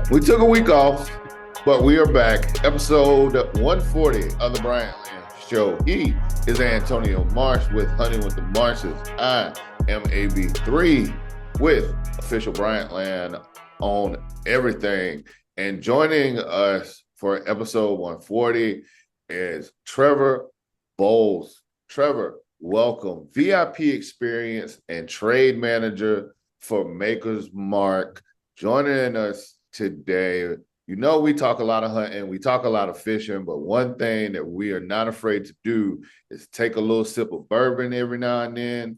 We took a week off, but we are back. Episode 140 of the Bryant Land Show. He is Antonio Marsh with Hunting with the Marshes. I am AB3 with official Bryant Land on everything. And joining us for episode 140 is Trevor Bowles. Trevor, welcome. VIP experience and trade manager for Maker's Mark. Joining us today. You know, we talk a lot of hunting, we talk a lot of fishing, but one thing that we are not afraid to do is take a little sip of bourbon every now and then.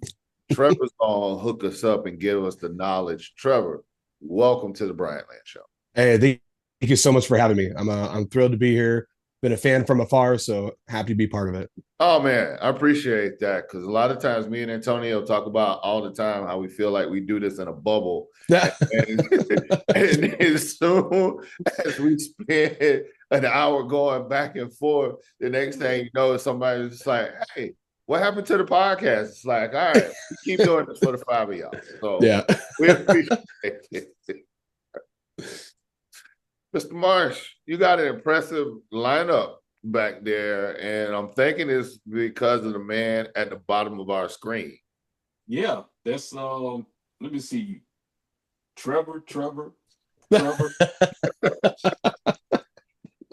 Trevor's gonna hook us up and give us the knowledge. Trevor, welcome to the Bryant Land Show. Hey, thank you so much for having me. I'm thrilled to be here. Been a fan from afar, so happy to be part of it. Oh man, I appreciate that because a lot of times me and Antonio talk about all the time how we feel like we do this in a bubble. And as soon as we spend an hour going back and forth, the next thing you know, somebody's just like, "Hey, what happened to the podcast?" It's like, all right, we keep doing this for the five of y'all. So yeah, we appreciate it. Mr. Marsh, you got an impressive lineup back there, and I'm thinking it's because of the man at the bottom of our screen. Yeah, that's let me see. Trevor.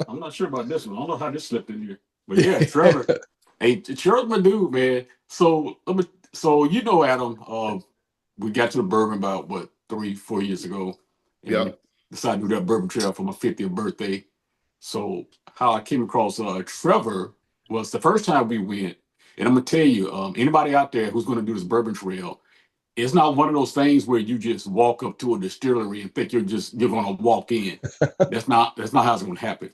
I'm not sure about this one. I don't know how this slipped in here. But yeah, Trevor. Hey, Trevor's my dude, man. So you know, Adam, we got to the bourbon about 3-4 years ago. Yeah. Decided to do that bourbon trail for my 50th birthday. So how I came across Trevor was the first time we went. And I'm gonna tell you, anybody out there who's gonna do this bourbon trail, it's not one of those things where you just walk up to a distillery and think you're gonna walk in. That's not how it's gonna happen.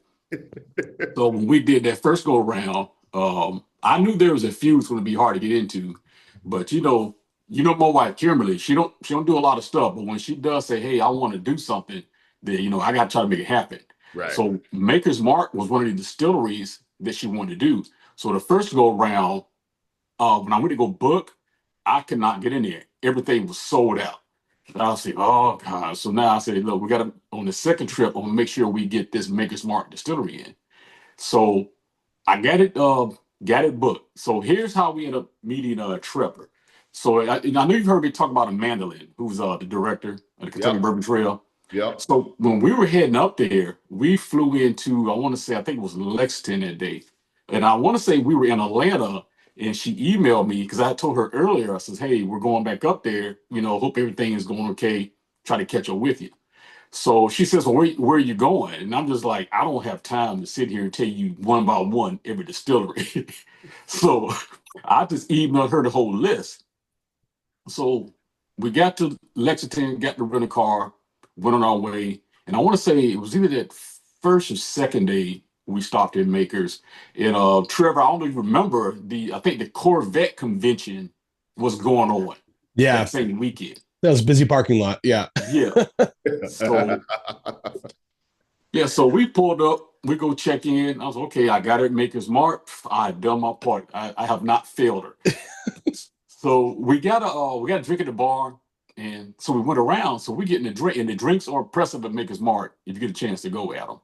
So when we did that first go around, I knew there was a few was gonna be hard to get into, but you know my wife Kimberly, she don't do a lot of stuff, but when she does say, "Hey, I want to do something," then I got to try to make it happen. Right. So Maker's Mark was one of the distilleries that she wanted to do. So the first go around, when I went to go book, I could not get in there. Everything was sold out. And I was like, oh God. So now I said, look, we got to, on the second trip, I'm gonna make sure we get this Maker's Mark distillery in. So I got it booked. So here's how we ended up meeting Trevor. So I know you've heard me talk about a Mandolin, who's the director of the Kentucky Bourbon Trail. Yeah. So when we were heading up there, we flew into, I think it was Lexington that day. And I want to say we were in Atlanta, and she emailed me because I told her earlier, I says, hey, we're going back up there. Hope everything is going okay. Try to catch up with you. So she says, well, where are you going? And I'm just like, I don't have time to sit here and tell you one by one every distillery. So I just emailed her the whole list. So we got to Lexington, got to rent a car, went on our way. And I want to say it was either that first or second day we stopped in Makers. And Trevor, I don't even remember I think the Corvette convention was going on. Yeah. That same weekend. That was a busy parking lot. Yeah. Yeah. So we pulled up, we go check in. I was okay, I got it, Maker's Mark. I done my part. I have not failed her. So we got a drink at the bar, and so we went around. So we getting a drink, and the drinks are impressive at Maker's Mark if you get a chance to go at them.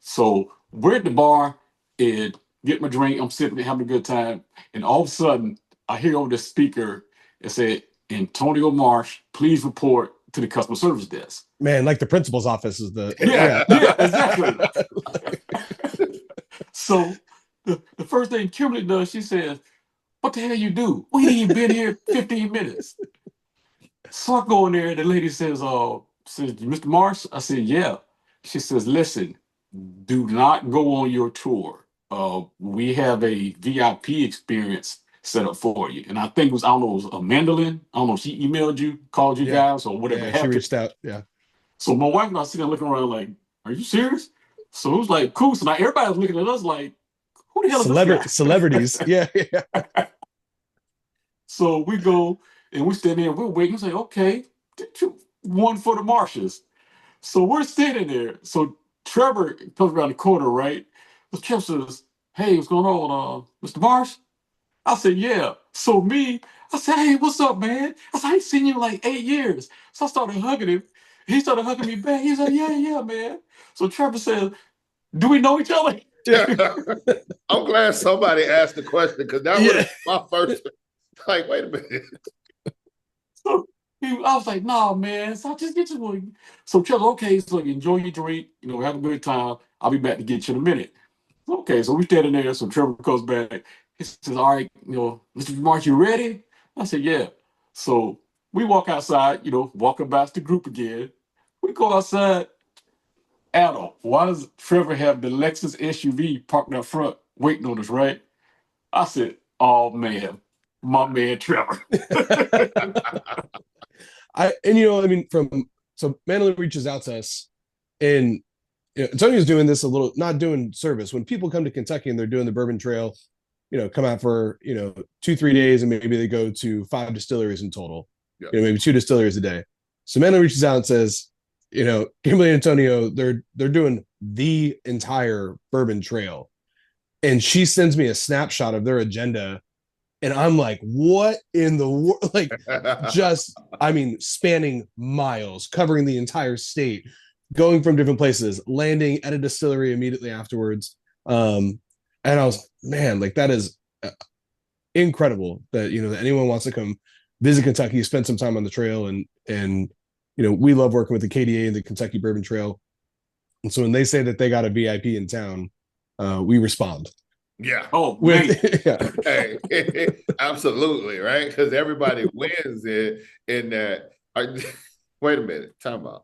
So we're at the bar and get my drink. I'm sitting there having a good time, and all of a sudden I hear over the speaker it said, "Antonio Marsh, please report to the customer service desk." Man, like the principal's office is the exactly. So the first thing Kimberly does, she says, "What the hell you do? We ain't even been here 15 minutes." So I go in there, and the lady says, Mr. Marsh? I said, yeah. She says, listen, do not go on your tour. We have a VIP experience set up for you. And I think it was a Mandolin. I don't know if she emailed you, called you guys, or whatever happened. She reached out, yeah. So my wife and I sitting there looking around like, are you serious? So it was like, cool. So now everybody was looking at us like, who the hell is this guy? Celebrities, yeah. So we go, and we stand there, and we're waiting. We say, okay, one for the Marshes. So we're standing there. So Trevor comes around the corner, right? So Trevor says, hey, what's going on, Mr. Marsh? I said, yeah. So I said, hey, what's up, man? I said, I ain't seen you in like 8 years. So I started hugging him. He started hugging me back. He's like, yeah, man. So Trevor says, do we know each other? I'm glad somebody asked the question because that was my first. Like, wait a minute. So I was like, nah, man. So I just get you one. So Trevor, okay, so enjoy your drink, have a good time. I'll be back to get you in a minute. Okay, so we standing there. So Trevor comes back. He says, all right, Mr. March, you ready? I said, yeah. So we walk outside, walking past the group again. We go outside. Adam, why does Trevor have the Lexus SUV parked up front waiting on us, right? I said, oh man, my man Trevor. So Madeline reaches out to us, and Antonio's doing this a little, not doing service. When people come to Kentucky and they're doing the Bourbon Trail, come out for 2-3 days, and maybe they go to 5 distilleries in total. Yep. Maybe 2 distilleries a day. So Madeline reaches out and says, Kimberly and Antonio, they're doing the entire Bourbon Trail, and she sends me a snapshot of their agenda, and I'm like, what in the world? Like, spanning miles, covering the entire state, going from different places, landing at a distillery immediately afterwards. And I was like, man, like, that is incredible that that anyone wants to come visit Kentucky, spend some time on the trail, and we love working with the KDA and the Kentucky Bourbon Trail. And so when they say that they got a VIP in town, we respond. Yeah. Oh, yeah. Hey, absolutely, right? Because everybody wins in that. Wait a minute. Time out.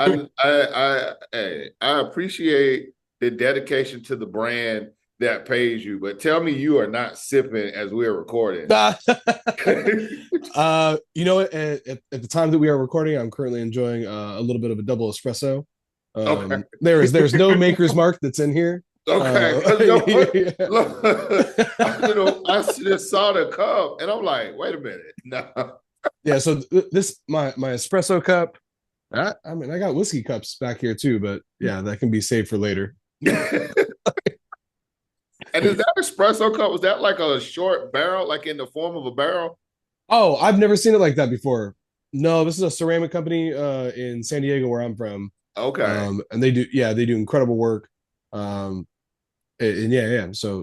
I appreciate the dedication to the brand that pays you, but tell me you are not sipping as we're recording. At the time that we are recording, I'm currently enjoying a little bit of a double espresso. Okay. There's no Maker's Mark that's in here. Okay. I just saw the cup and I'm like, wait a minute. No. Yeah, so this my espresso cup. I got whiskey cups back here too, but yeah, that can be saved for later. And is that espresso cup, was that like a short barrel, like in the form of a barrel? Oh, I've never seen it like that before. No, this is a ceramic company in San Diego where I'm from. Okay. And they do incredible work. So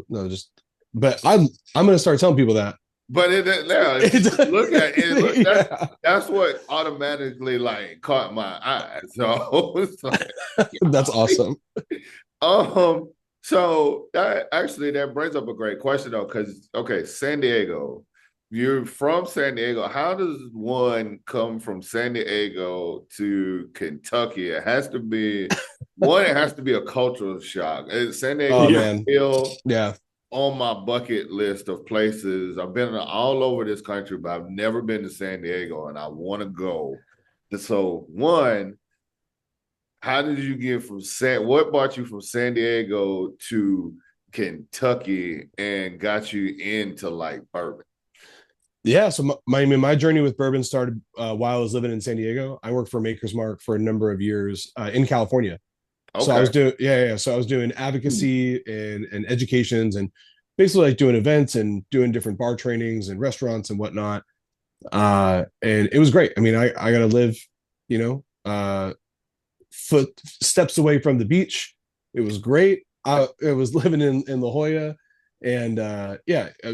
no, but I'm gonna start telling people that. But look at it. That's what automatically like caught my eye. So it's like, that's awesome. So that brings up a great question though, because San Diego, you're from San Diego. How does one come from San Diego to Kentucky? It has to be a cultural shock. San Diego is still on my bucket list of places. I've been all over this country, but I've never been to San Diego, and I want to go. So one, how did you get what brought you from San Diego to Kentucky and got you into like bourbon? Yeah, so my journey with bourbon started while I was living in San Diego. I worked for Maker's Mark for a number of years in California. Okay. So I was doing So I was doing advocacy and educations and basically like doing events and doing different bar trainings and restaurants and whatnot. And it was great. I mean, I got to live, footsteps away from the beach. It was great. I was living in La Jolla, and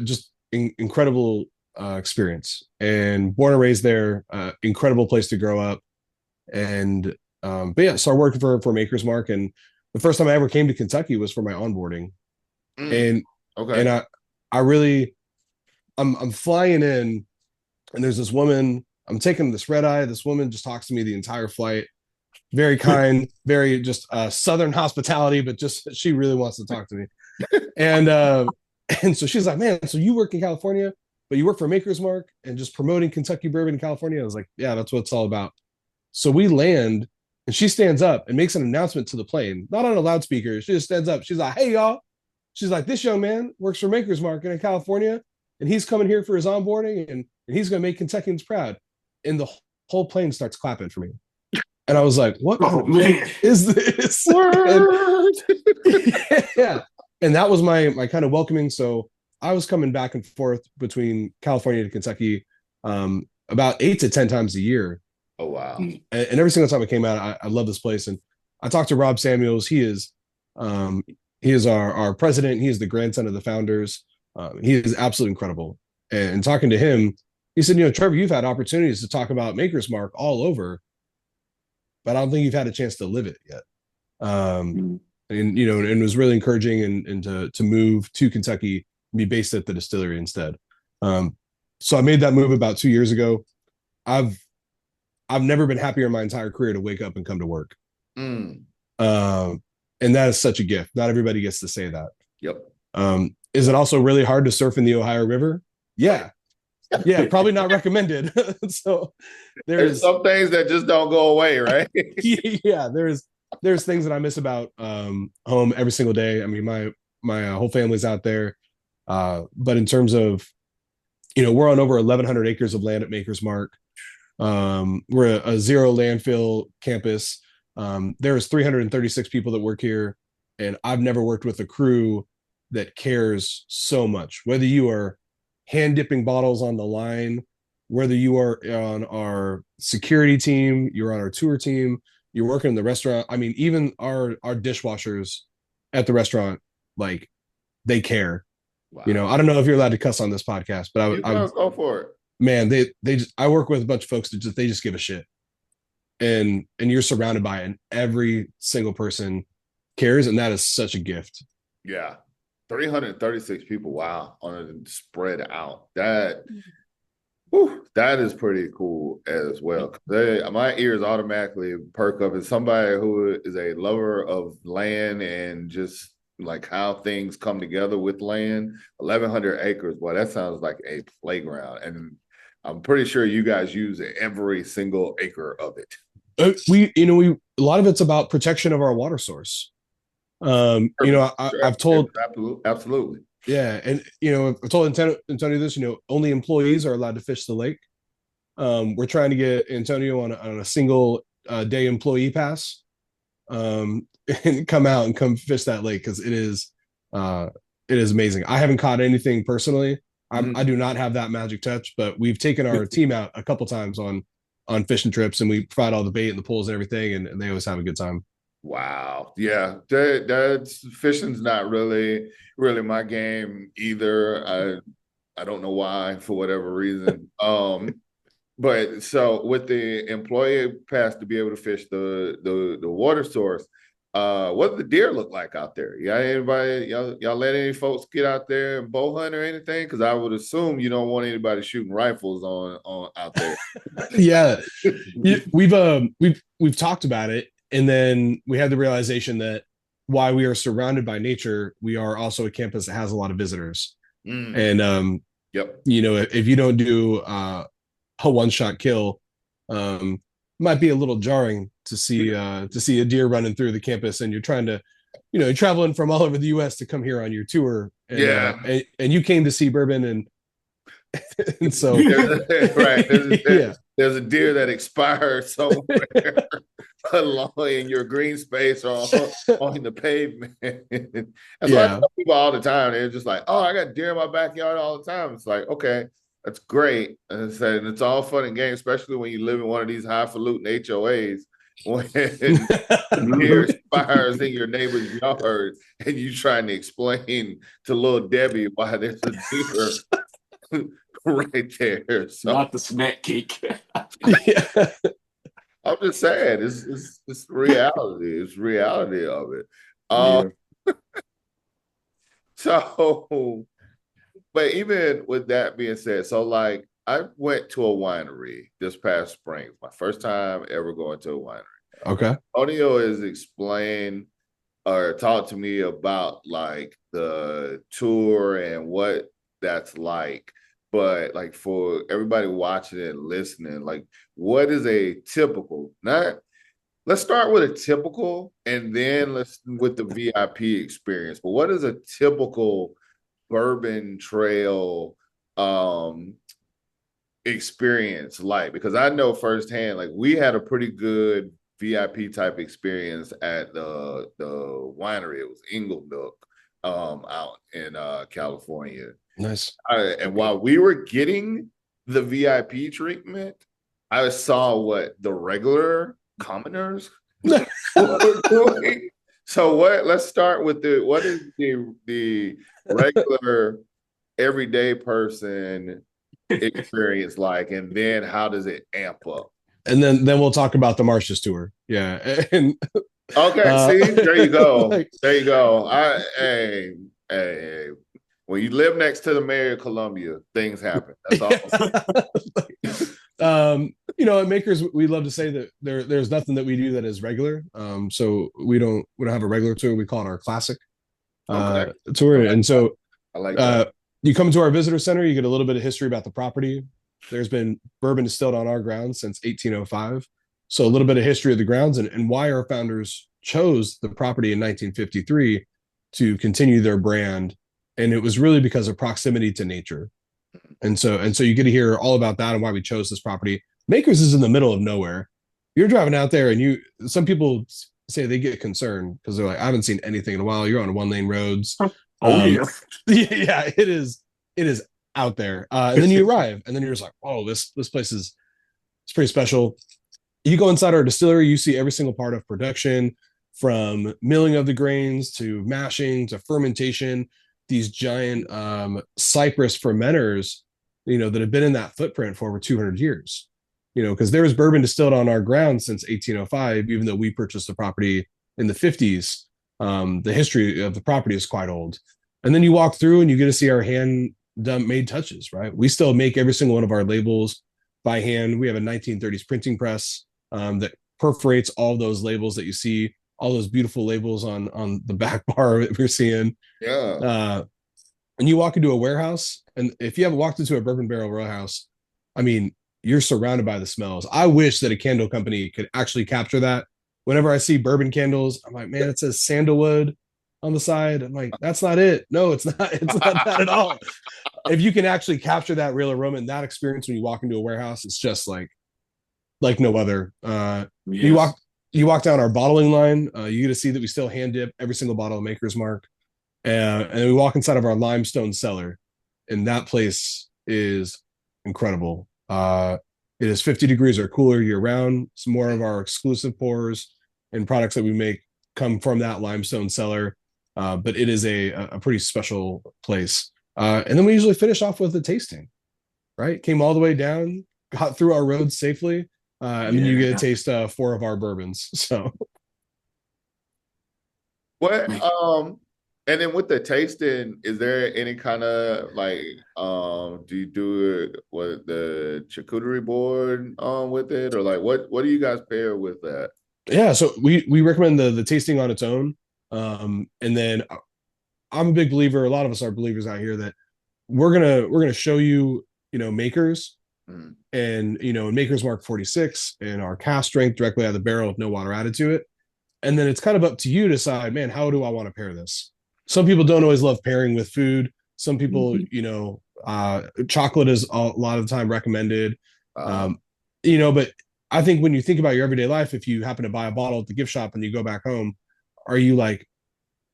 just incredible experience. And born and raised there, incredible place to grow up. And started working for Maker's Mark, and the first time I ever came to Kentucky was for my onboarding. And I'm flying in, and there's this woman. I'm taking this red eye. This woman just talks to me the entire flight. Very kind, very just Southern hospitality, but just she really wants to talk to me. And so she's like, man, so you work in California, but you work for Maker's Mark and just promoting Kentucky bourbon in California? I was like, yeah, that's what it's all about. So we land, and she stands up and makes an announcement to the plane, not on a loudspeaker. She just stands up. She's like, hey, y'all. She's like, this young man works for Maker's Mark in California, and he's coming here for his onboarding, and he's going to make Kentuckians proud. And the whole plane starts clapping for me. And I was like, what is this? Yeah. And that was my kind of welcoming. So I was coming back and forth between California to Kentucky about 8 to 10 times a year. Oh wow. And every single time it came out, I love this place. And I talked to Rob Samuels. Um, he is our president. He is the grandson of the founders. He is absolutely incredible. And talking to him, he said, Trevor, you've had opportunities to talk about Maker's Mark all over, but I don't think you've had a chance to live it yet. And it was really encouraging and to move to Kentucky and be based at the distillery instead. So I made that move about 2 years ago. I've never been happier in my entire career to wake up and come to work. And that is such a gift. Not everybody gets to say that. Yep. Is it also really hard to surf in the Ohio River? Yeah. Yeah, probably not recommended. So there's some things that just don't go away, right? Yeah, there's things that I miss about home every single day. I mean, my whole family's out there. But in terms of, we're on over 1,100 acres of land at Maker's Mark. We're a zero landfill campus. There's 336 people that work here, and I've never worked with a crew that cares so much. Whether you are hand dipping bottles on the line, whether you are on our security team, you're on our tour team, you're working in the restaurant. I mean, even our dishwashers at the restaurant, like, they care. Wow. I don't know if you're allowed to cuss on this podcast, but I go for it. Man, I work with a bunch of folks that they just give a shit, and you're surrounded by it, and every single person cares, and that is such a gift. Yeah, 336 people. Wow, on a spread out. That is pretty cool as well. My ears automatically perk up as somebody who is a lover of land and just like how things come together with land. 1,100 acres, boy, that sounds like a playground, and I'm pretty sure you guys use every single acre of it. A lot of it's about protection of our water source. I've told absolutely. Yeah, and I've told Antonio this. Only employees are allowed to fish the lake. We're trying to get Antonio on a single day employee pass, and come out and come fish that lake, because it is amazing. I haven't caught anything personally. I do not have that magic touch, but we've taken our team out a couple times on fishing trips, and we provide all the bait and the poles and everything, and they always have a good time. Wow. Yeah. That's fishing's not really my game either. I don't know why, for whatever reason. But so with the employee pass to be able to fish the water source, what do the deer look like out there? Y'all let any folks get out there and bow hunt or anything? Because I would assume you don't want anybody shooting rifles on out there. Yeah, we've talked about it, and then we had the realization that while we are surrounded by nature, we are also a campus that has a lot of visitors. And yep, if you don't do a one-shot kill, might be a little jarring to see a deer running through the campus, and you're trying to, you're traveling from all over the U.S. to come here on your tour, and, and you came to see Bourbon, and so right, there's a deer that expired somewhere along in your green space or on the pavement. That's why I tell people all the time. They're just like, "Oh, I got deer in my backyard all the time." It's like, okay, that's great. And it's all fun and games, especially when you live in one of these highfalutin HOAs when deer expires in your neighbor's yard and you trying to explain to little Debbie why there's a deer right there. So, not the snack cake. I'm just saying, it's reality. It's reality of it. So, but even with that being said, so like I went to a winery this past spring. My first time ever going to a winery. Okay. Antonio is explained or talked to me about like the tour and what that's like. But like for everybody watching and listening, like what is a typical, let's start with a typical and then let's with the VIP experience. But what is a typical Bourbon Trail experience like? Because I know firsthand, like we had a pretty good VIP type experience at the winery. It was Ingle Nook out in California. Nice. And while we were getting the VIP treatment, I saw what the regular commoners were doing. So what? Let's start with what is the regular everyday person experience like, and then how does it amp up? And then we'll talk about the Marshes tour. Yeah. And Okay, see, there you go. like, There you go. Hey, when you live next to the mayor of Columbia, things happen. That's all. At Makers, we love to say that there's nothing that we do that is regular. So we don't have a regular tour. We call it our classic tour. And so I like that. You come to our visitor center, you get a little bit of history about the property. There's been bourbon distilled on our grounds since 1805. So a little bit of history of the grounds and why our founders chose the property in 1953 to continue their brand. And it was really because of proximity to nature. And so you get to hear all about that and why we chose this property. Makers is in the middle of nowhere. You're driving out there and some people say they get concerned because they're like, I haven't seen anything in a while. You're on 1-lane roads. Yeah, it is out there. And then you arrive and then you're just like, oh, this place it's pretty special. You go inside our distillery, you see every single part of production, from milling of the grains to mashing to fermentation. These giant cypress fermenters, that have been in that footprint for over 200 years. Because there was bourbon distilled on our ground since 1805, even though we purchased the property in the 50s. The history of the property is quite old. And then you walk through and you get to see our hand-made touches, right? We still make every single one of our labels by hand. We have a 1930s printing press that perforates all those labels that you see, all those beautiful labels on the back bar that we're seeing. Yeah. And you walk into a warehouse, and if you haven't walked into a bourbon barrel warehouse, I mean, you're surrounded by the smells. I wish that a candle company could actually capture that. Whenever I see bourbon candles, I'm like, man, it says sandalwood on the side. I'm like, that's not it. No, it's not. It's not that at all. If you can actually capture that real aroma and that experience when you walk into a warehouse, it's just like no other. Yes. You walk down our bottling line, you get to see that we still hand dip every single bottle of Maker's Mark. And we walk inside of our limestone cellar, and that place is incredible. It is 50 degrees or cooler year round. Some more of our exclusive pours and products that we make come from that limestone cellar. But it is a pretty special place. And then we usually finish off with a tasting, right? Came all the way down, got through our roads safely. And then you get to taste 4 of our bourbons. So what and then with the tasting, is there any kind of like do you do it with the charcuterie board with it, or like what do you guys pair with that? Yeah, so we recommend the tasting on its own. And then I'm a big believer, a lot of us are believers out here, that we're gonna show you, makers. And in Maker's Mark 46 and our cask strength directly out of the barrel with no water added to it. And then it's kind of up to you to decide, man, how do I want to pair this? Some people don't always love pairing with food. Some people, chocolate is a lot of the time recommended. But I think when you think about your everyday life, if you happen to buy a bottle at the gift shop and you go back home, are you like,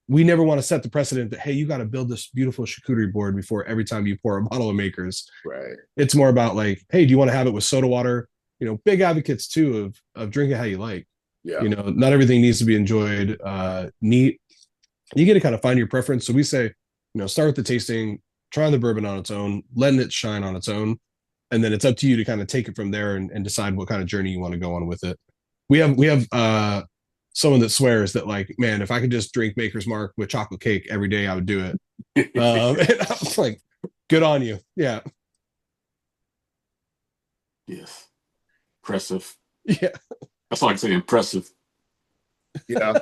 we never want to set the precedent that, hey, you got to build this beautiful charcuterie board before every time you pour a bottle of Makers. Right. It's more about like, hey, do you want to have it with soda water? Big advocates too of drinking how you like. Yeah. Not everything needs to be enjoyed neat. You get to kind of find your preference. So we say, start with the tasting, trying the bourbon on its own, letting it shine on its own. And then it's up to you to kind of take it from there and decide what kind of journey you want to go on with it. We have someone that swears that, like, man, if I could just drink Maker's Mark with chocolate cake every day, I would do it. And I was like, good on you. Yeah. Yes. Impressive. Yeah. That's all I can say, impressive. Yeah.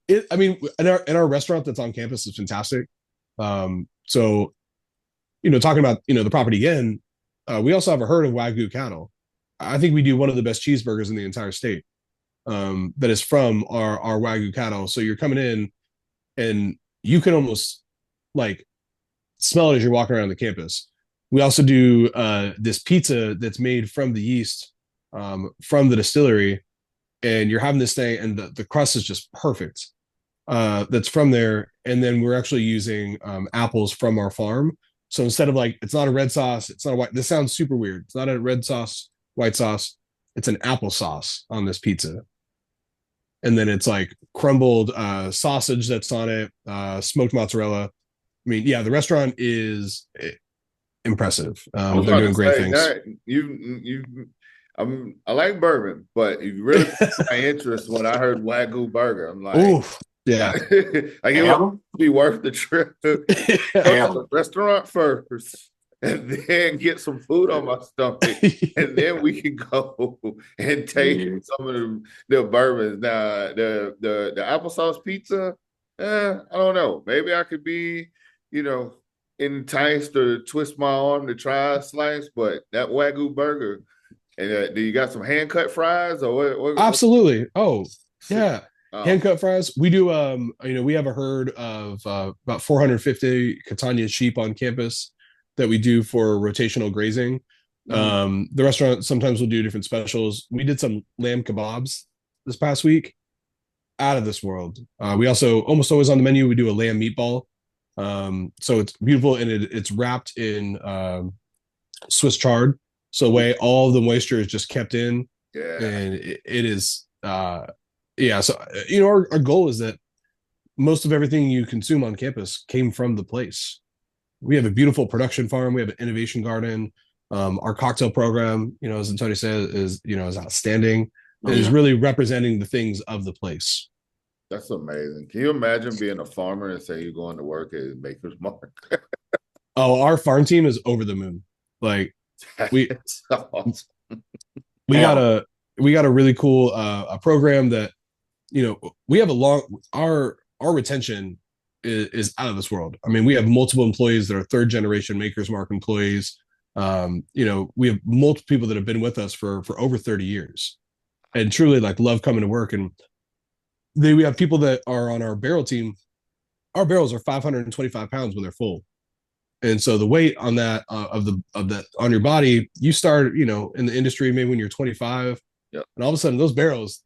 In our restaurant that's on campus is fantastic. So, talking about, the property again, we also have a herd of Wagyu cattle. I think we do one of the best cheeseburgers in the entire state. That is from our Wagyu cattle. So you're coming in and you can almost like smell it as you're walking around the campus. We also do this pizza that's made from the yeast from the distillery, and you're having this thing and the crust is just perfect. That's from there. And then we're actually using apples from our farm So instead of like, it's not a red sauce, it's not a white. This sounds super weird. It's not a red sauce, white sauce. It's an applesauce on this pizza. And then it's like crumbled sausage that's on it, smoked mozzarella. I mean, yeah, the restaurant is impressive. They're doing great things. I like bourbon, but you really piqued my interest when I heard Wagyu burger. I'm like, oof, yeah, like it would be worth the trip to go to the restaurant first, and then get some food on my stomach, and then we can go and taste some of the bourbons. Now, the applesauce pizza, I don't know. Maybe I could be, enticed or twist my arm to try a slice, but that Wagyu burger. And do you got some hand cut fries or what? Absolutely. Oh, yeah. Hand cut fries. We do. We have a herd of about 450 Catania sheep on campus that we do for rotational grazing. The restaurant sometimes will do different specials. We did some lamb kebabs this past week, out of this world. We also almost always on the menu we do a lamb meatball. So it's beautiful and it's wrapped in Swiss chard. So the way all the moisture is just kept in, and it is, So our goal is that most of everything you consume on campus came from the place. We have a beautiful production farm. We have an innovation garden. Our cocktail program, as Tony said, is outstanding. It is really representing the things of the place. That's amazing. Can you imagine being a farmer and say you're going to work at Maker's Mark? Oh, our farm team is over the moon. Like. That's awesome. we got a really cool a program that we have our retention is out of this world. I mean, we have multiple employees that are third generation Maker's Mark employees. We have multiple people that have been with us for over 30 years and truly like love coming to work. And we have people that are on our barrel team. Our barrels are 525 pounds when they're full. And so the weight on that of that on your body, you start, in the industry maybe when you're 25, and all of a sudden those barrels,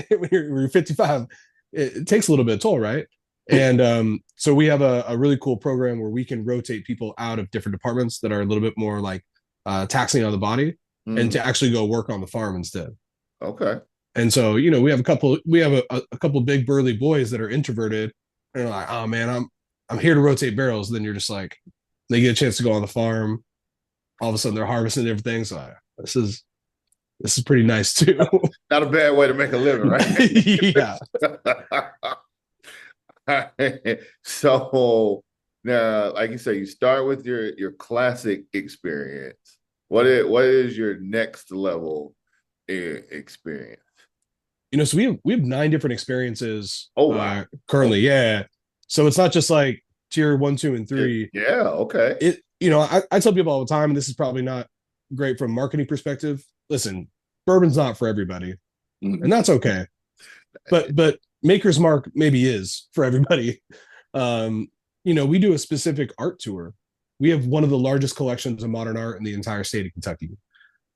when you're 55, it takes a little bit of toll, right? And so we have a really cool program where we can rotate people out of different departments that are a little bit more like taxing on the body, and to actually go work on the farm instead. Okay. And so we have a couple big burly boys that are introverted, and they're like, oh man, I'm here to rotate barrels. And then you're just like, they get a chance to go on the farm. All of a sudden they're harvesting everything. So this is pretty nice too. Not a bad way to make a living, right? Yeah. So now, like you say, you start with your classic experience. What is your next level experience? So we have 9 different experiences. Oh, wow. Currently, yeah. So it's not just like tier 1, 2, and 3. Yeah, okay. I tell people all the time, and this is probably not great from a marketing perspective. Listen, bourbon's not for everybody, and that's okay. But Maker's Mark maybe is for everybody. We do a specific art tour. We have one of the largest collections of modern art in the entire state of Kentucky.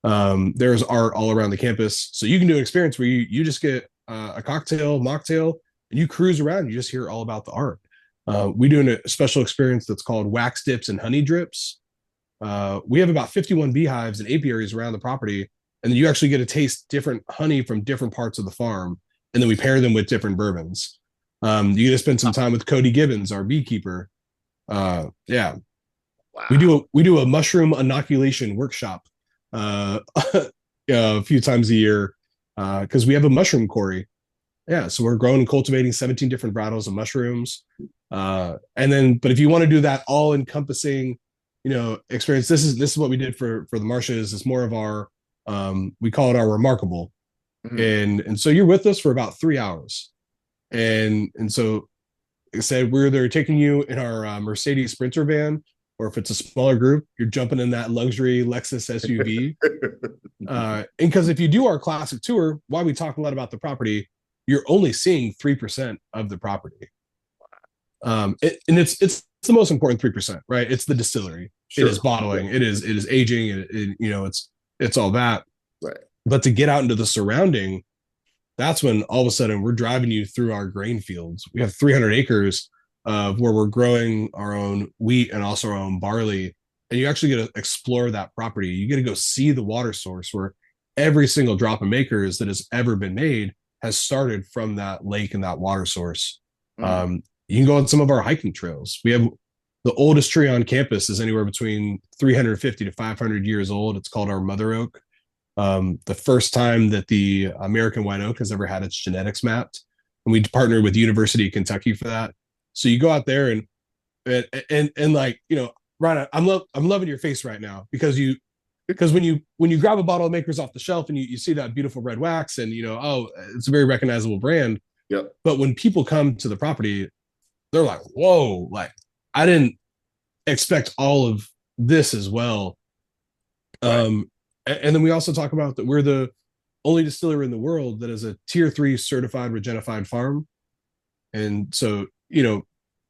There's art all around the campus, so you can do an experience where you just get a mocktail, and you cruise around. You just hear all about the art. We do a special experience that's called wax dips and honey drips. We have about 51 beehives and apiaries around the property, and then you actually get to taste different honey from different parts of the farm, and then we pair them with different bourbons. You get to spend some time with Cody Gibbons, our beekeeper. Wow. We do a mushroom inoculation workshop a few times a year because we have a mushroom quarry. Yeah, so we're growing and cultivating 17 different varietals of mushrooms. But if you want to do that all-encompassing, experience, this is what we did for the Marshes. It's more of our, we call it our remarkable. And so you're with us for about 3 hours. And so like I said, we're either taking you in our Mercedes Sprinter van, or if it's a smaller group, you're jumping in that luxury Lexus SUV. And because if you do our classic tour, while we talk a lot about the property, you're only seeing 3% of the property. And it's the most important 3%, right? It's the distillery. Sure. It is bottling. Yeah. It is aging. It's all that. Right. But to get out into the surrounding, that's when all of a sudden we're driving you through our grain fields. We have 300 acres where we're growing our own wheat and also our own barley. And you actually get to explore that property. You get to go see the water source where every single drop of makers that has ever been made has started from that lake and that water source. You can go on some of our hiking trails. We have the oldest tree on campus is anywhere between 350 to 500 years old. It's called our mother oak. The first time that the American white oak has ever had its genetics mapped. And we partnered with the University of Kentucky for that. So you go out there and like, you know, Ryan, I'm loving your face right now because when you grab a bottle of Makers off the shelf and you see that beautiful red wax and you know, oh, it's a very recognizable brand. Yep. But when people come to the property, they're like, whoa, like I didn't expect all of this as well. Right. And then we also talk about that we're the only distillery in the world that is a tier 3 certified Regenified farm. And so, you know,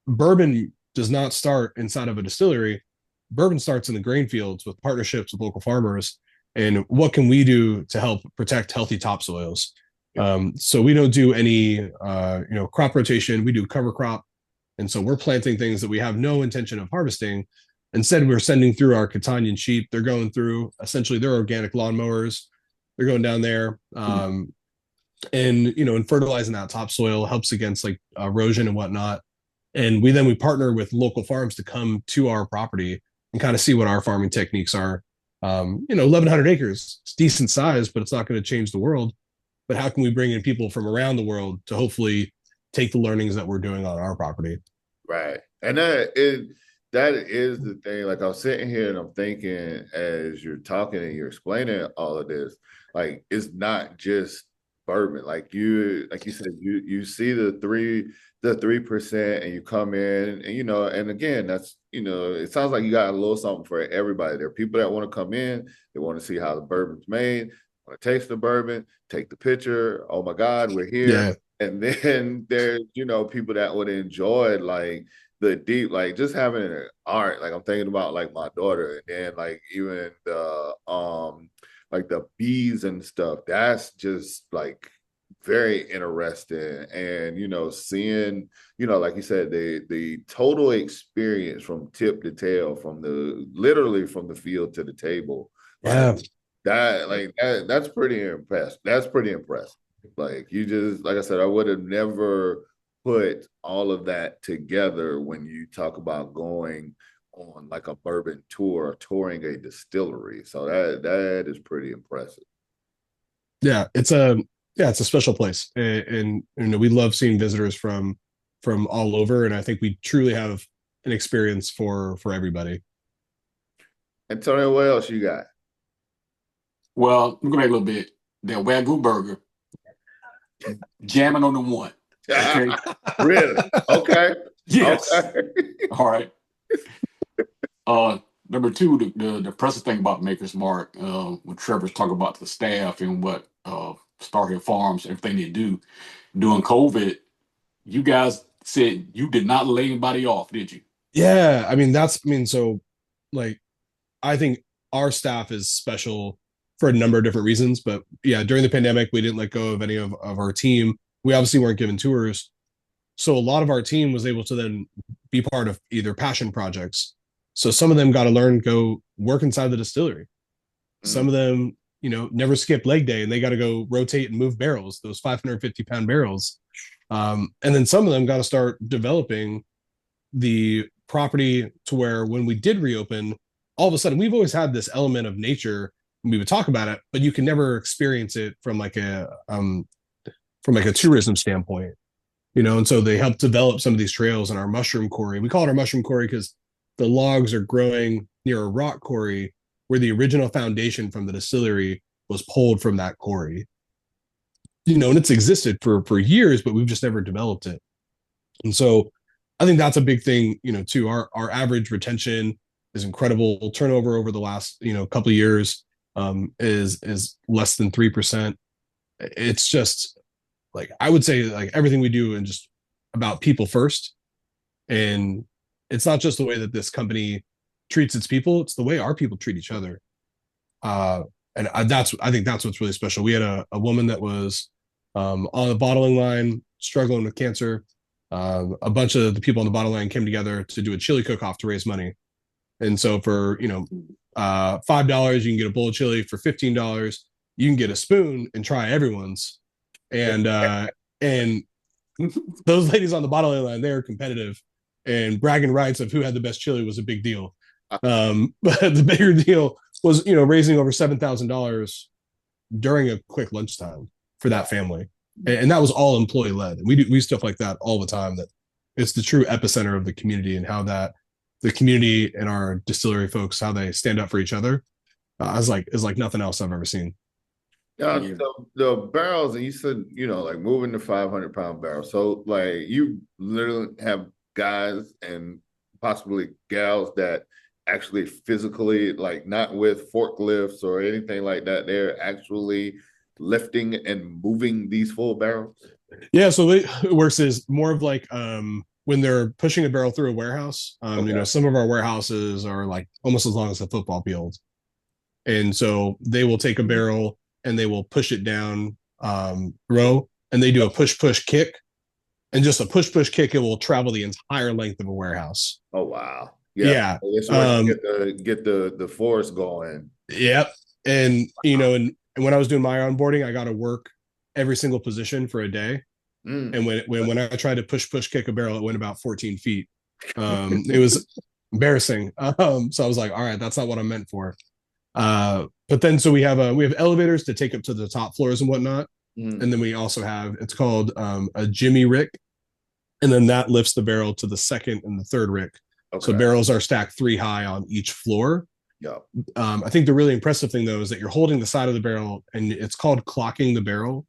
bourbon does not start inside of a distillery. Bourbon starts in the grain fields with partnerships with local farmers. And what can we do to help protect healthy topsoils? So we don't do any, crop rotation. We do cover crop. And so we're planting things that we have no intention of harvesting. Instead, we're sending through our Catanian sheep. They're going through essentially their organic lawnmowers. They're going down there and, and fertilizing that topsoil helps against like erosion and whatnot. And we partner with local farms to come to our property and kind of see what our farming techniques are. 1,100 acres, it's decent size, but it's not going to change the world. But how can we bring in people from around the world to hopefully take the learnings that we're doing on our property? Right. And that is the thing. Like I'm sitting here and I'm thinking as you're talking and you're explaining all of this, like it's not just bourbon. Like you said, you see the 3% and you come in and, and again, that's, it sounds like you got a little something for everybody. There are people that want to come in, they want to see how the bourbon's made, want to taste the bourbon, take the picture. Oh my God, we're here. Yeah. And then there's, people that would enjoy like the deep, like just having an art. Like I'm thinking about like my daughter and then like even the like the bees and stuff. That's just like very interesting. And seeing, like you said, the total experience from tip to tail, literally from the field to the table. Yeah. That's pretty impressive. That's pretty impressive. Like like I said, I would have never put all of that together when you talk about going on like a bourbon tour, touring a distillery. So that is pretty impressive. Yeah, it's a special place, and we love seeing visitors from all over, and I think we truly have an experience for everybody. Antonio, what else you got? Well, I'm gonna make a little bit. That Wagyu burger, jamming on the one. Okay. Really? Okay. Yes. Okay. All right. Number two, the impressive thing about Maker's Mark, when Trevor's talking about the staff and what Star Hill Farms, everything they do during COVID, you guys said you did not lay anybody off, did you? Yeah, so like I think our staff is special for a number of different reasons, but yeah, during the pandemic, we didn't let go of any of our team. We obviously weren't given tours. So a lot of our team was able to then be part of either passion projects. So some of them got to go work inside the distillery. Mm-hmm. Some of them, never skip leg day and they got to go rotate and move barrels, those 550-pound barrels. And then some of them got to start developing the property to where when we did reopen, all of a sudden, we've always had this element of nature when we would talk about it, but you can never experience it from like a tourism standpoint, and so they helped develop some of these trails in our mushroom quarry. We call it our mushroom quarry because the logs are growing near a rock quarry where the original foundation from the distillery was pulled from that quarry. And it's existed for years, but we've just never developed it. And so I think that's a big thing, too. Our average retention is incredible. Turnover over the last, couple of years is less than 3%. It's just like, I would say like everything we do and just about people first. And it's not just the way that this company treats its people, it's the way our people treat each other. I think that's what's really special. We had a woman that was on the bottling line struggling with cancer. a bunch of the people on the bottom line came together to do a chili cook-off to raise money. And so for, $5, you can get a bowl of chili. For $15, you can get a spoon and try everyone's. And those ladies on the bottom line, they're competitive, and bragging rights of who had the best chili was a big deal. But the bigger deal was, raising over $7,000 during a quick lunchtime for that family. And that was all employee led. And we do stuff like that all the time. That it's the true epicenter of the community, and how that the community and our distillery folks, how they stand up for each other, is like nothing else I've ever seen. The barrels, and you said, like moving the 500-pound barrel. So like you literally have guys and possibly gals that actually physically, like not with forklifts or anything like that, they're actually lifting and moving these full barrels? Yeah, so it works is more of like when they're pushing a barrel through a warehouse. Some of our warehouses are like almost as long as a football field. And so they will take a barrel and they will push it down row, and they do a push kick. And just a push kick, it will travel the entire length of a warehouse. Oh, wow. Yeah. It's where you get the force going. Yep. And, and when I was doing my onboarding, I got to work every single position for a day. And when I tried to push kick a barrel, it went about 14 feet. It was embarrassing. So I was like, all right, that's not what I'm meant for. But then, so we have elevators to take up to the top floors and whatnot. And then we also have, it's called a Jimmy Rick. And then that lifts the barrel to the second and the third Rick. Okay. So barrels are stacked 3 high on each floor. Yeah. I think the really impressive thing, though, is that you're holding the side of the barrel, and it's called clocking the barrel.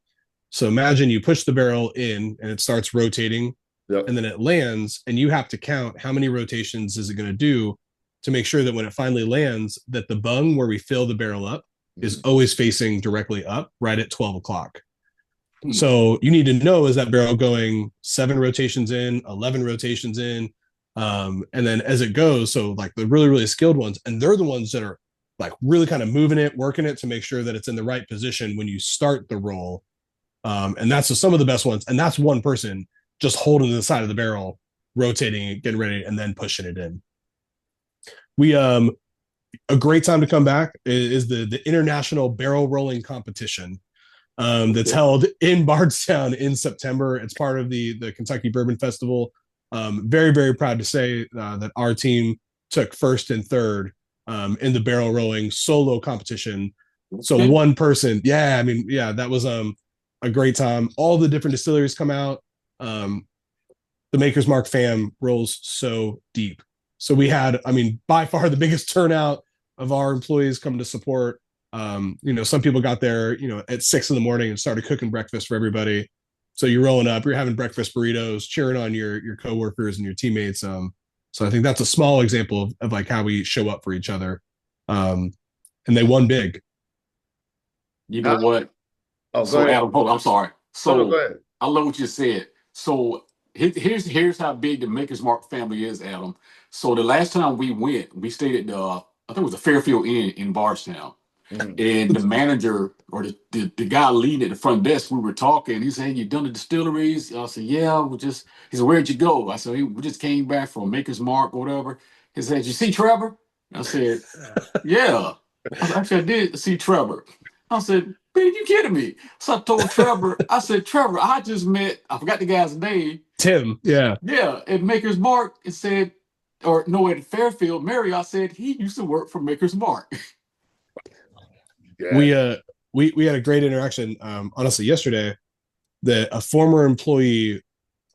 So imagine you push the barrel in and it starts rotating, and then it lands, and you have to count how many rotations is it going to do to make sure that when it finally lands, that the bung where we fill the barrel up is always facing directly up right at 12 o'clock. So you need to know, is that barrel going 7 rotations in, 11 rotations in? And then as it goes, so like the really, really skilled ones, and they're the ones that are like really kind of moving it, working it to make sure that it's in the right position when you start the roll. And that's some of the best ones. And that's one person just holding the side of the barrel, rotating it, getting ready, and then pushing it in. We, a great time to come back is the International Barrel Rolling Competition. That's held in Bardstown in September. It's part of the Kentucky Bourbon Festival. Very, very proud to say that our team took first and third in the barrel rolling solo competition. So one person, that was a great time. All the different distilleries come out. The Maker's Mark fam rolls so deep. So we had, by far the biggest turnout of our employees coming to support. Some people got there, at 6 a.m. and started cooking breakfast for everybody. So you're rolling up, you're having breakfast burritos, cheering on your coworkers and your teammates. So I think that's a small example of like how we show up for each other. And they won big. You know what? Oh, so Adam, hold on, I'm sorry. So go ahead. I love what you said. So here's how big the Maker's Mark family is, Adam. So the last time we went, we stayed at I think it was the Fairfield Inn in Bardstown. And the manager or the guy leading at the front desk, we were talking. He said, "You done the distilleries?" I said, "Yeah, he said, "Where'd you go?" I said, "We just came back from Maker's Mark or whatever." He said, "You see Trevor?" I said, "Yeah." I said, "Actually, I did see Trevor." I said, "Man, you kidding me?" So I told Trevor, I said, "Trevor, I just met," I forgot the guy's name. Tim. Yeah. Yeah. At Maker's Mark, it said, or no, at Fairfield, Mary, I said, he used to work for Maker's Mark. Yeah. We had a great interaction. Honestly, yesterday, that a former employee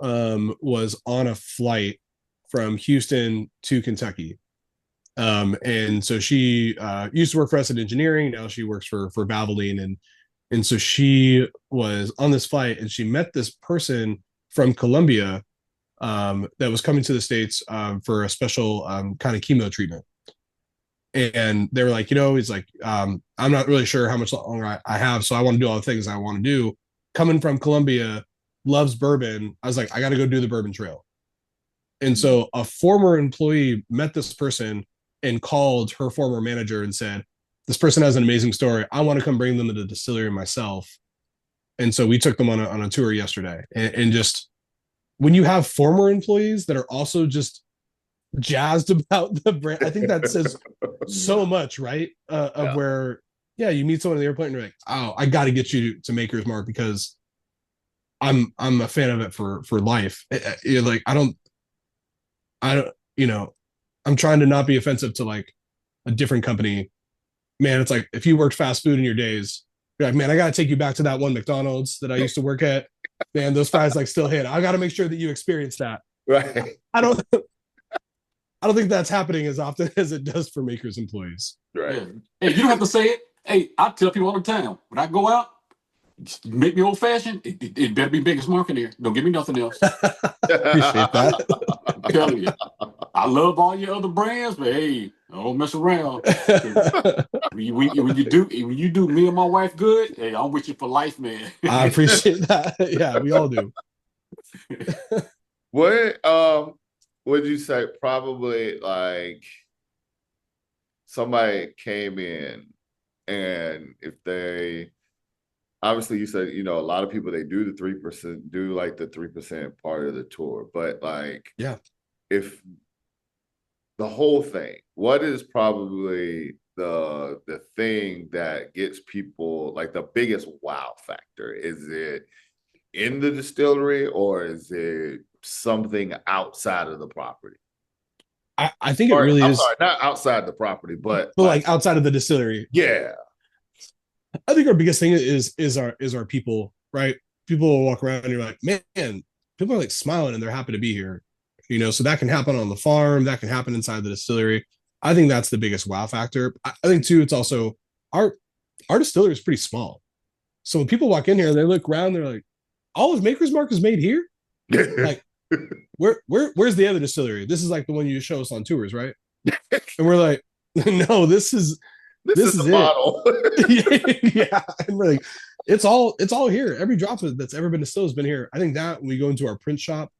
was on a flight from Houston to Kentucky. And so she used to work for us in engineering. Now she works for Valvoline. And so she was on this flight, and she met this person from Colombia that was coming to the States for a special kind of chemo treatment. And they were like, he's like, I'm not really sure how much longer I have, so I want to do all the things I want to do. Coming from Colombia, loves bourbon. I was like, I got to go do the bourbon trail. And so a former employee met this person and called her former manager and said, "This person has an amazing story. I want to come bring them to the distillery myself." And so we took them on a tour yesterday, and just when you have former employees that are also just jazzed about the brand, I think that says so much, right? Of Yeah. where, yeah, you meet someone in the airplane and you're like, oh, I got to get you to Maker's Mark because I'm a fan of it for life. You're like, I don't, you know, I'm trying to not be offensive to like a different company. Man, it's like if you worked fast food in your days, you're like, man, I got to take you back to that one McDonald's that I used to work at. Man, those fries like still hit. I got to make sure that you experience that. Right. I don't think that's happening as often as it does for Maker's employees. Right. Yeah. Hey, you don't have to say it. Hey, I tell people all the time when I go out, make me old fashioned. It better be Biggest Mark in there. Don't give me nothing else. Appreciate that. I'm telling you. I love all your other brands, but hey, don't mess around. When you do me and my wife good, hey, I'm with you for life, man. I appreciate that. Yeah, we all do. What would you say? Probably like somebody came in, and if they obviously you said, a lot of people, they do the 3%, do like the 3% part of the tour, but like, yeah, if the whole thing, what is probably the thing that gets people like the biggest wow factor? Is it in the distillery or is it something outside of the property? I think it really I'm is. sorry, not outside the property, but like outside of the distillery. Yeah. I think our biggest thing is our people, right? People will walk around and you're like, man, people are like smiling and they're happy to be here. So that can happen on the farm, that can happen inside the distillery. I think that's the biggest wow factor. I think too, it's also our distillery is pretty small. So when people walk in here, they look around, they're like, all of Maker's Mark is made here? Like, where's the other distillery? This is like the one you show us on tours, right? And we're like, no, this is the model. Yeah. And we're like, it's all here. Every drop that's ever been distilled has been here. I think that when we go into our print shop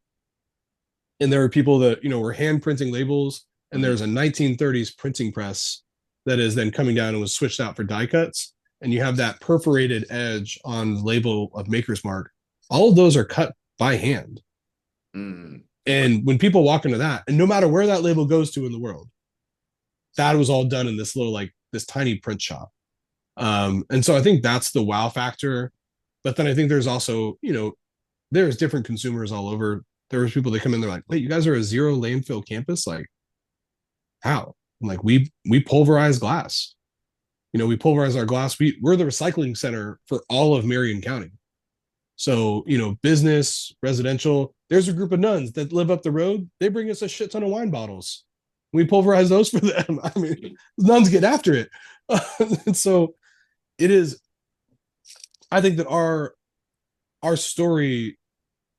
and there are people that, were hand printing labels, and there's a 1930s printing press that is then coming down and was switched out for die cuts. And you have that perforated edge on the label of Maker's Mark. All of those are cut by hand. And when people walk into that, and no matter where that label goes to in the world, that was all done in this little, like this tiny print shop. And so I think that's the wow factor. But then I think there's also, there's different consumers all over. There's people that come in, they're like, wait, you guys are a zero landfill campus? Like, how? I'm like, we pulverize glass. We pulverize our glass. We're the recycling center for all of Marion County. So, business, residential, there's a group of nuns that live up the road. They bring us a shit ton of wine bottles. We pulverize those for them. I mean, nuns get after it. And so it is, I think that our story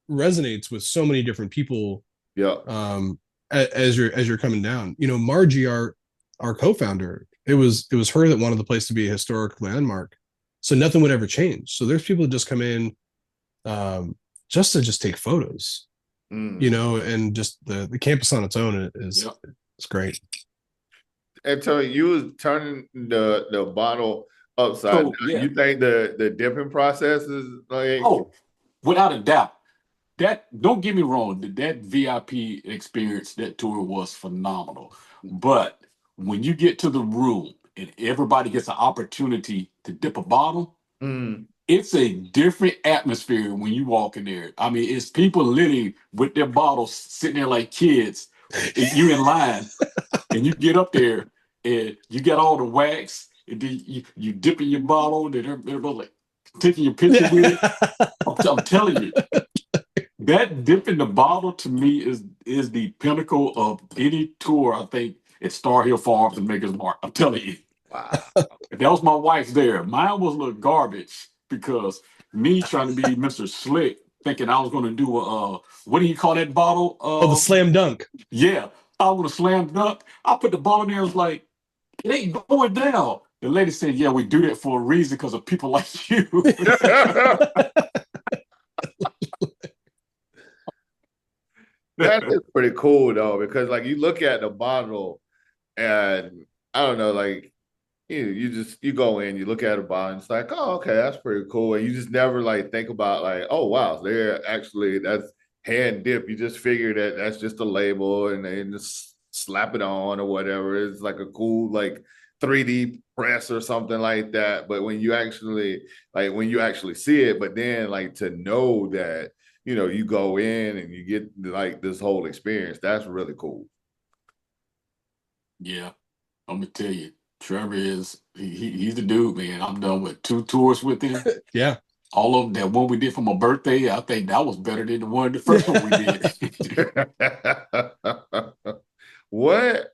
resonates with so many different people. Yeah. As you're coming down, Margie, our co-founder, it was her that wanted the place to be a historic landmark, so nothing would ever change. So there's people that just come in just to take photos, and just the campus on its own is it's great. And so you was turning the bottle upside down. Yeah. You think the dipping process is like? Oh, without a doubt. That, don't get me wrong, that VIP experience, that tour was phenomenal. But when you get to the room and everybody gets an opportunity to dip a bottle, it's a different atmosphere when you walk in there. I mean, it's people literally with their bottles sitting there like kids. You in line, and you get up there and you get all the wax, and then you dip in your bottle, and everybody like taking your picture with it. I'm telling you. That dip in the bottle to me is the pinnacle of any tour. I think it's Star Hill Farms and Maker's Mark. I'm telling you. Wow. That was my wife's there. Mine was a little garbage because me trying to be Mr. Slick, thinking I was going to do a what do you call that bottle? The slam dunk. Yeah, I was going to slam dunk. I put the bottle in there. I was like, it ain't going down. The lady said, yeah, we do that for a reason because of people like you. That is pretty cool though, because like you look at the bottle and I don't know, like you go in, you look at a bottle and it's like, oh, okay, that's pretty cool. And you just never like think about like, oh wow, they're actually, that's hand dip. You just figure that that's just a label and they just slap it on or whatever. It's like a cool like 3D press or something like that. But when you actually see it, but then like to know that, you go in and you get like this whole experience, that's really cool. Yeah, I'm gonna tell you, Trevor is he's the dude, man. I'm done with 2 tours with him. Yeah. All of them, that one we did for my birthday, I think that was better than the first one we did. What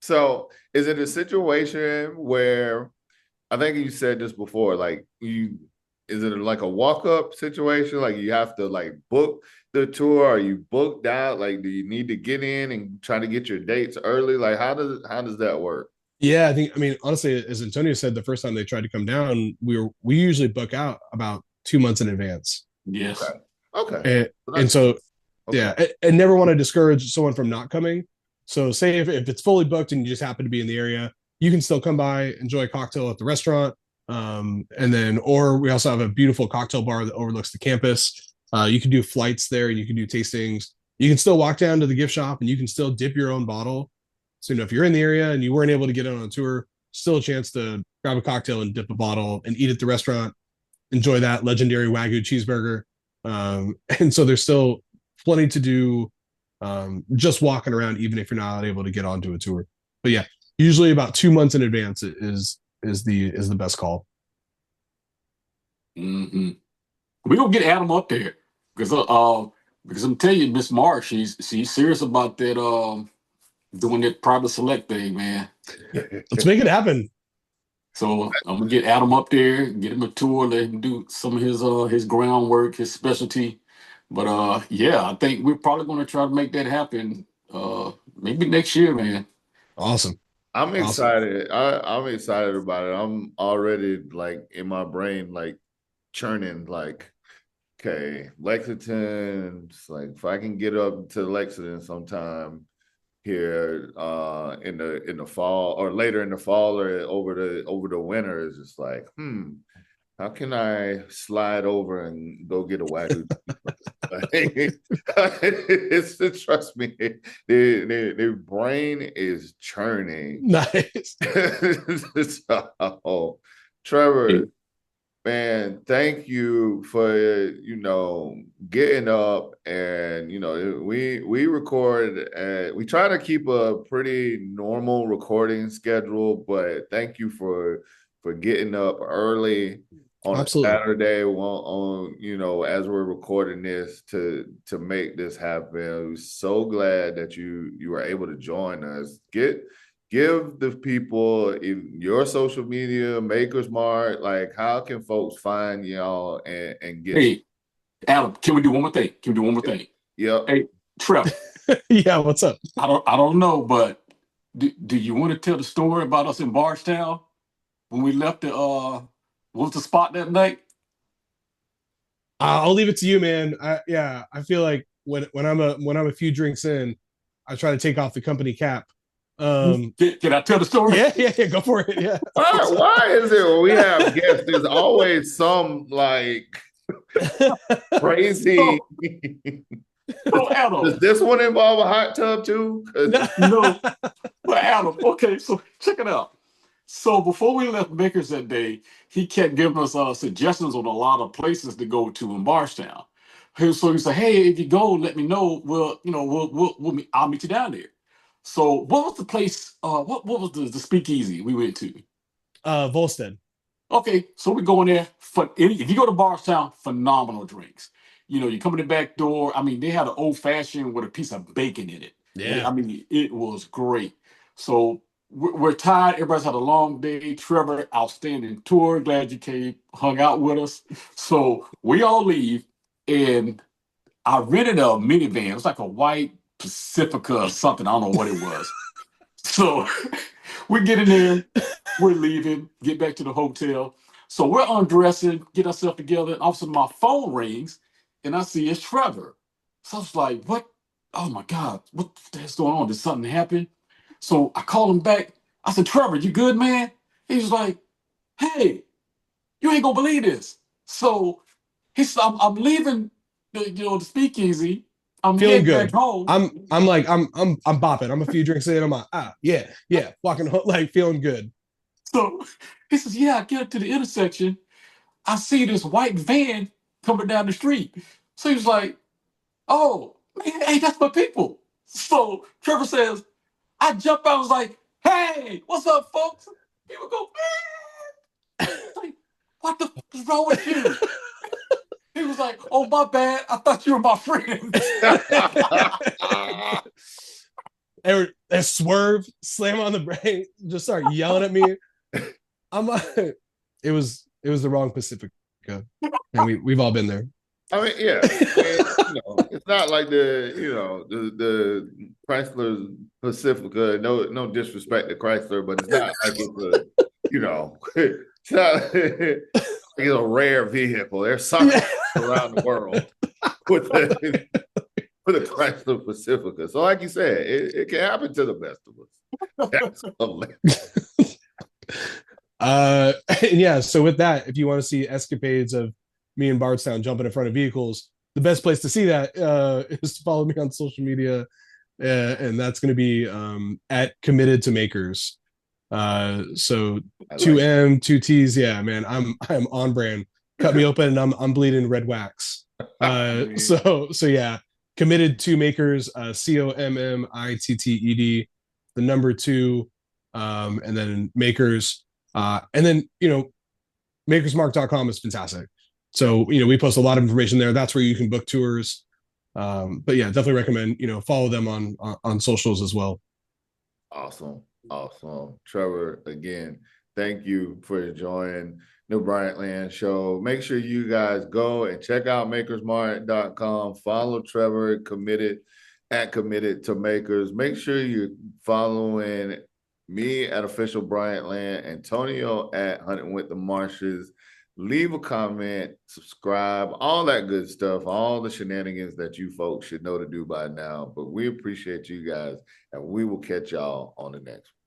so is it a situation where, I think you said this before, like is it like a walk-up situation? Like you have to like book the tour? Are you booked out? Like, do you need to get in and try to get your dates early? Like how does that work? Yeah, I mean, honestly, as Antonio said, the first time they tried to come down, we usually book out about 2 months in advance. Yes. Okay. And so, okay. yeah, and never want to discourage someone from not coming. So say if it's fully booked and you just happen to be in the area, you can still come by, enjoy a cocktail at the restaurant. And then, or we also have a beautiful cocktail bar that overlooks the campus. You can do flights there and you can do tastings. You can still walk down to the gift shop and you can still dip your own bottle. So, if you're in the area and you weren't able to get on a tour, still a chance to grab a cocktail and dip a bottle and eat at the restaurant, enjoy that legendary Wagyu cheeseburger. And so there's still plenty to do, just walking around, even if you're not able to get onto a tour. But yeah, usually about 2 months in advance is the best call. Mm-hmm. We're gonna get Adam up there because I'm telling you, Miss Marsh, she's serious about that doing that private select thing, man. Let's make it happen. So I'm gonna get Adam up there, get him a tour, let him do some of his groundwork, his specialty. But yeah, I think we're probably gonna try to make that happen. Maybe next year, man. Awesome. I'm excited. I'm excited about it. I'm already like in my brain, like churning, like, okay, Lexington. It's like if I can get up to Lexington sometime here in the fall or later in the fall or over the winter, is just like, how can I slide over and go get a Wagyu? It's trust me, the brain is churning. Nice. So, Trevor, man, thank you for getting up and we record. We try to keep a pretty normal recording schedule, but thank you for getting up early on Absolutely. a Saturday on as we're recording this to make this happen. I'm so glad that you were able to join us. Give the people in your social media, Maker's Mark, like how can folks find y'all and get? Hey, Adam, can we do one more thing? Yeah. Hey, Trevor. Yeah, what's up? I don't know, but do you want to tell the story about us in Bardstown when we left what was the spot that night? I'll leave it to you, man. I feel like when I'm a few drinks in, I try to take off the company cap. Can I tell the story? Yeah, go for it. Yeah. Why is it when we have guests, there's always some like crazy? No, Adam. Does this one involve a hot tub too? No. But Adam, okay, so check it out. So before we left Maker's that day, he kept giving us suggestions on a lot of places to go to in Bardstown. So he said, "Hey, if you go, let me know. I'll meet you down there." So what was the place? What was the speakeasy we went to? Volstead. Okay, so we go in there. If you go to Bardstown, phenomenal drinks. You come in the back door. I mean, they had an old fashioned with a piece of bacon in it. Yeah. I mean, it was great. So we're tired. Everybody's had a long day. Trevor, outstanding tour. Glad you came, hung out with us. So we all leave, and I rented a minivan. It was like a white Pacifica or something. I don't know what it was. So we get in there. We're leaving. Get back to the hotel. So we're undressing, get ourselves together. And all of a sudden, my phone rings, and I see it's Trevor. So I was like, "What? Oh my God, what the hell's going on? Did something happen?" So I called him back. I said, "Trevor, you good, man?" He was like, "Hey, you ain't gonna believe this." So he said, I'm leaving the speakeasy. I'm Feeling heading back good. home. I'm like, I'm bopping. I'm a few drinks in. I'm like, yeah, walking home, like feeling good. So he says, yeah, I get up to the intersection. I see this white van coming down the street. So he was like, oh, man, hey, that's my people. So Trevor says, I jump out, I was like, hey, what's up, folks? People go, man. Like, what the fuck is wrong with you? He was like, oh, my bad. I thought you were my friend. They swerve, slam on the brake, just start yelling at me. I'm like, it was the wrong Pacifica, and we've all been there. I mean, yeah, it's not like the Chrysler Pacifica. No disrespect to Chrysler, but it's not like it's not it's a rare vehicle. There's some around the world with the Chrysler Pacifica. So, like you said, it can happen to the best of us. That's hilarious. Yeah. So with that, if you want to see escapades of me and Bardstown jumping in front of vehicles, the best place to see that is to follow me on social media, and that's going to be at Committed to Makers. So 2M, 2T's. Yeah, man, I'm on brand. Cut me open, and I'm bleeding red wax. So yeah, Committed to Makers. COMMITTED. The number 2, and then Makers. And then makersmark.com is fantastic. So we post a lot of information there. That's where you can book tours. But yeah, definitely recommend follow them on socials as well. Awesome. Trevor, again, thank you for joining the Bryant Land Show. Make sure you guys go and check out makersmart.com. Follow Trevor Committed to Makers. Make sure you're following me at Official Bryant Land, Antonio at Hunting with the Marshes. Leave a comment, subscribe, all that good stuff, all the shenanigans that you folks should know to do by now. But we appreciate you guys, and we will catch y'all on the next one.